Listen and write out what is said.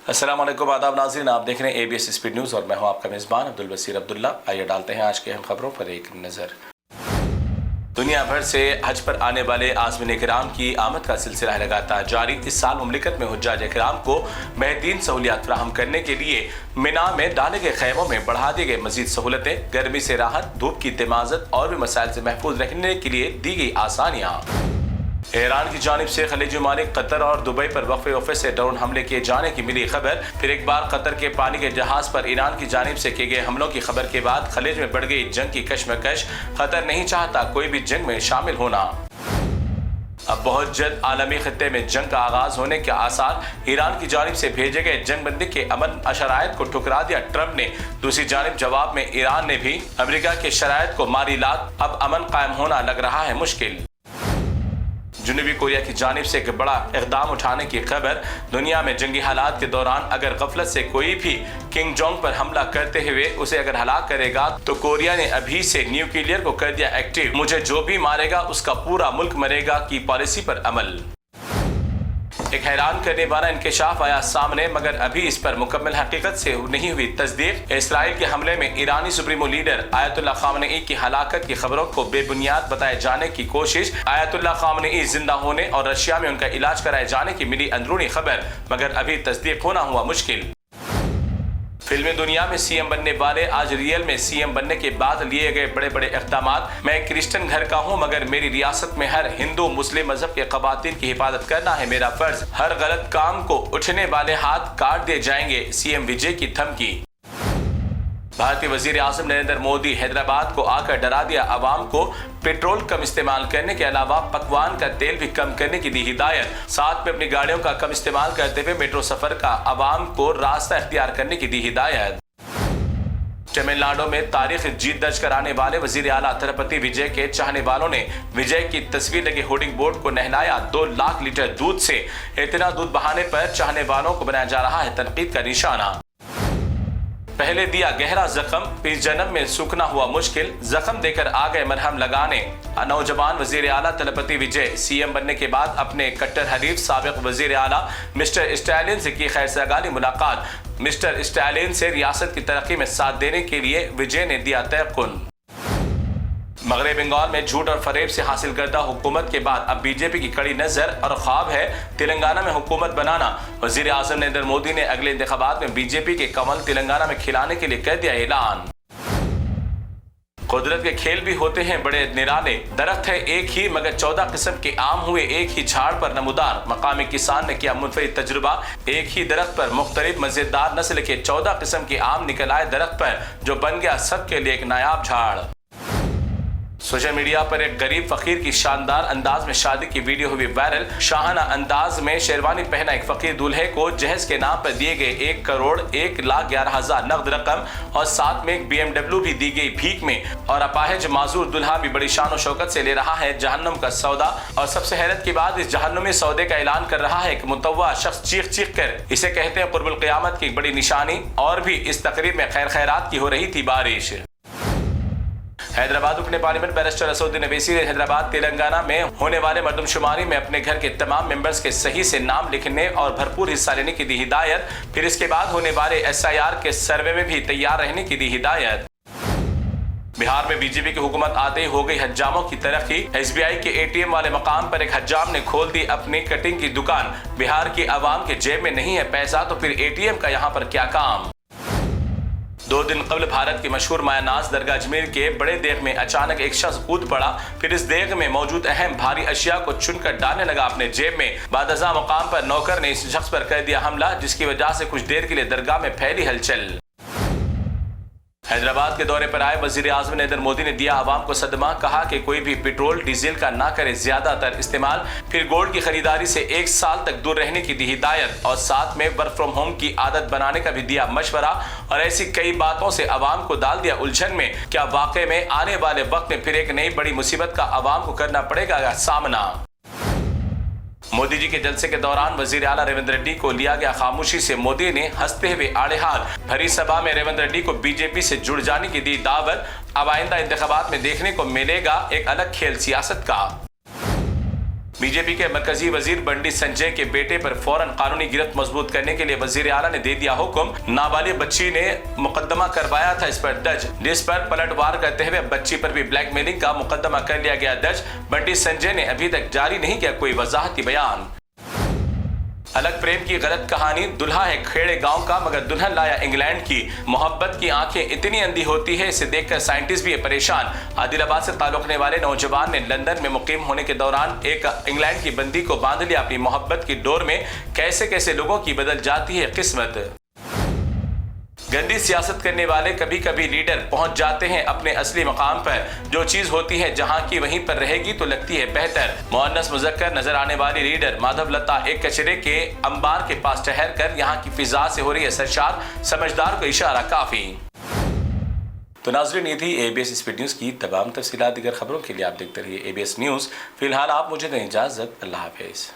अस्सलाम वालेकुम, आदाब नाज़रीन, आप देख रहे हैं ABS स्पीड न्यूज़ और मैं हूं आपका मेज़बान अब्दुल बसीर अब्दुल्ला। आइए डालते हैं आज के अहम खबरों पर एक नज़र। दुनिया भर से हज पर आने वाले आज़मीन किराम की आमद का सिलसिला लगातार जारी। इस साल मुमलिकत में हुज्जाज किराम को बेहतरीन सहूलियात फराहम करने के लिए मिना में डाले गए खैमों में बढ़ा दी गई मजीद सहूलतें, गर्मी से राहत, धूप की तमाज़त और भी मसाइल से महफूज रखने के लिए दी गई आसानियाँ। ईरान की जानिब से खलीजी ममालिक कतर और दुबई पर वक्फे से ड्रोन हमले किए जाने की मिली खबर। फिर एक बार कतर के पानी के जहाज पर ईरान की जानिब से किए गए हमलों की खबर के बाद खलीज में बढ़ गई जंग की कश्मकश। कतर नहीं चाहता कोई भी जंग में शामिल होना। अब बहुत जल्द आलमी खत्ते में जंग का आगाज होने के आसार। ईरान की जानिब से भेजे गए जंग बंदी के अमन शराइत को ठुकरा दिया ट्रंप ने। दूसरी जानिब जवाब में ईरान ने भी अमेरिका के शराइत को मारी लात। अब अमन कायम होना लग रहा है मुश्किल। जनूबी कोरिया की जानिब से एक बड़ा इक़दाम उठाने की खबर। दुनिया में जंगी हालात के दौरान अगर गफलत से कोई भी किंग जोंग पर हमला करते हुए उसे अगर हलाक करेगा तो कोरिया ने अभी से न्यूक्लियर को कर दिया एक्टिव। मुझे जो भी मारेगा उसका पूरा मुल्क मरेगा की पॉलिसी पर अमल। एक हैरान करने वाला इंकशाफ आया सामने, मगर अभी इस पर मुकम्मल हकीकत से नहीं हुई तस्दीक। इस्राइल के हमले में ईरानी सुप्रीमो लीडर आयतुल्लाह खामनेई की हलाकत की खबरों को बेबुनियाद बताए जाने की कोशिश। आयतुल्लाह खामनेई जिंदा होने और रशिया में उनका इलाज कराए जाने की मिली अंदरूनी खबर, मगर अभी तस्दीक होना हुआ मुश्किल। फिल्मी दुनिया में सीएम बनने वाले आज रियल में सीएम बनने के बाद लिए गए बड़े बड़े इक़दामात। मैं एक क्रिश्चियन घर का हूँ, मगर मेरी रियासत में हर हिंदू मुस्लिम मजहब के ख़वातीन की हिफाजत करना है मेरा फर्ज। हर गलत काम को उठने वाले हाथ काट दिए जाएंगे, सीएम विजय की धमकी। भारतीय वजीर आज़म नरेंद्र मोदी हैदराबाद को आकर डरा दिया अवाम को। पेट्रोल कम इस्तेमाल करने के अलावा पकवान का तेल भी कम करने की दी हिदायत। साथ में अपनी गाड़ियों का कम इस्तेमाल करते हुए मेट्रो सफर का अवाम को रास्ता इख्तियार करने की दी हिदायत। तमिलनाडु में तारीख जीत दर्ज कराने वाले वजीर आला तिरुपति विजय के चाहने वालों ने विजय की तस्वीर लगे होर्डिंग बोर्ड को नहलाया। 2 लाख लीटर दूध से इतना दूध बहाने पर चाहने वालों को बनाया जा रहा है तनकीद का निशाना। पहले दिया गहरा जख्म, इस जन्म में सूखना हुआ मुश्किल। जख्म देकर आ गए मरहम लगाने। नौजवान वजीर आला तिरुपति विजय सीएम बनने के बाद अपने कट्टर हरीफ साबिक वजीर आला मिस्टर स्टालिन से की खैरसगाली मुलाकात। मिस्टर स्टालिन से रियासत की तरक्की में साथ देने के लिए विजय ने दिया तयक़ुन। मगरब बंगाल में झूठ और फरेब से हासिल करदा हुकूमत के बाद अब बीजेपी की कड़ी नजर और ख्वाब है तेलंगाना में हुकूमत बनाना। वजीर आज़म नरेंद्र मोदी ने अगले इंतखाबात में बीजेपी के कमल तेलंगाना में खिलाने के लिए कर दिया ऐलान। कुदरत के खेल भी होते हैं बड़े निराले। दरख्त है एक ही मगर 14 किस्म के आम हुए एक ही झाड़ पर नमूदार। मकामी किसान ने किया मुनफरिद तजुर्बा। एक ही दरख्त पर मुख्तलिफ मजेदार नस्ल के 14 किस्म के आम निकल आए दरख्त पर, जो बन गया सबके लिए एक नायाब झाड़। सोशल मीडिया पर एक गरीब फकीर की शानदार अंदाज में शादी की वीडियो हुई वायरल। शाहाना अंदाज में शेरवानी पहना एक फकीर दूल्हे को जहेज के नाम पर दिए गए 1,01,11,000 नकद रकम और साथ में एक BMW भी दी गई भीख में। और अपाहिज माजूर दुल्हा भी बड़ी शान और शौकत से ले रहा है जहन्नुम का सौदा। और सबसे हैरत की बात, इस जहन्नुमी सौदे का ऐलान कर रहा है एक मुतव्वा शख्स चीख चीख कर। इसे कहते हैं कुर्बुल क़यामत की एक बड़ी निशानी। और भी इस तकरीब में खैर खैरात की हो रही थी बारिश। हैदराबाद रुकने पार्लियामेंट बैरिस्टर असदुद्दीन अवैसी ने हैदराबाद तेलंगाना में होने वाले मरदमशुमारी में अपने घर के तमाम मेंबर्स के सही से नाम लिखने और भरपूर हिस्सा लेने की दी हिदायत। फिर इसके बाद होने वाले SIR के सर्वे में भी तैयार रहने की दी हिदायत। बिहार में बीजेपी की हुकूमत आते ही हो गई हज्जामों की तरक्की। SBI के ATM वाले मकाम पर एक हज्जाम ने खोल दी अपनी कटिंग की दुकान। बिहार की आवाम के जेब में नहीं है पैसा तो फिर ATM का यहाँ पर क्या काम। 2 दिन कबल भारत की मशहूर मायानाज दरगाह अजमेर के बड़े देग में अचानक एक शख्स कूद पड़ा। फिर इस देग में मौजूद अहम भारी अशिया को चुनकर डालने लगा अपने जेब में। बादजा मकाम पर नौकर ने इस शख्स पर कर दिया हमला, जिसकी वजह से कुछ देर के लिए दरगाह में फैली हलचल। हैदराबाद के दौरे पर आए वजीर आज़म नरेंद्र मोदी ने दिया आवाम को सदमा। कहा कि कोई भी पेट्रोल डीजल का ना करे ज्यादातर इस्तेमाल। फिर गोल्ड की खरीदारी से 1 साल तक दूर रहने की दी हिदायत और साथ में वर्क फ्रॉम होम की आदत बनाने का भी दिया मशवरा। और ऐसी कई बातों से आवाम को डाल दिया उलझन में। क्या वाकई में आने वाले वक्त में फिर एक नई बड़ी मुसीबत का आवाम को करना पड़ेगा सामना। मोदी जी के जलसे के दौरान वजीर आला रेवंत रेड्डी को लिया गया खामोशी से मोदी ने हंसते हुए आड़े हाथ। भरी सभा में रेवंत रेड्डी को बीजेपी से जुड़ जाने की दी दावत। अब आइंदा इंतखाबात में देखने को मिलेगा एक अलग खेल सियासत का। बी जे पी के मरकजी वजीर बंडी संजय के बेटे पर फौरन कानूनी गिरफ्त मजबूत करने के लिए वजीर आला ने दे दिया हुक्म। नाबालिग बच्ची ने मुकदमा करवाया था इस पर दर्ज, जिस पर पलटवार करते हुए बच्ची पर भी ब्लैकमेलिंग का मुकदमा कर लिया गया दर्ज। बंडी संजय ने अभी तक जारी नहीं किया कोई वजाहती बयान। अलग प्रेम की गलत कहानी। दुल्हा है खेड़े गांव का मगर दुल्हन लाया इंग्लैंड की। मोहब्बत की आंखें इतनी अंधी होती है, इसे देखकर साइंटिस्ट भी है परेशान। आदिलाबाद से ताल्लुक रखने वाले नौजवान ने लंदन में मुकीम होने के दौरान एक इंग्लैंड की बंदी को बांध लिया अपनी मोहब्बत की डोर में। कैसे कैसे लोगों की बदल जाती है किस्मत। गंदी सियासत करने वाले कभी कभी लीडर पहुंच जाते हैं अपने असली मकाम पर। जो चीज होती है जहां की वहीं पर रहेगी तो लगती है बेहतर। मुअन्नस मुज़क्कर नजर आने वाली लीडर माधव लता एक कचरे के अंबार के पास ठहर कर यहाँ की फिजा से हो रही है सरशार। समझदार को इशारा काफी। तो नाज़रीन, ये थी ABS स्पीड न्यूज़ की तमाम तफसीलात। दीगर खबरों के लिए आप देखते रहिए ABS न्यूज़। फिलहाल आप मुझे दें इजाज़त। अल्लाह हाफिज़।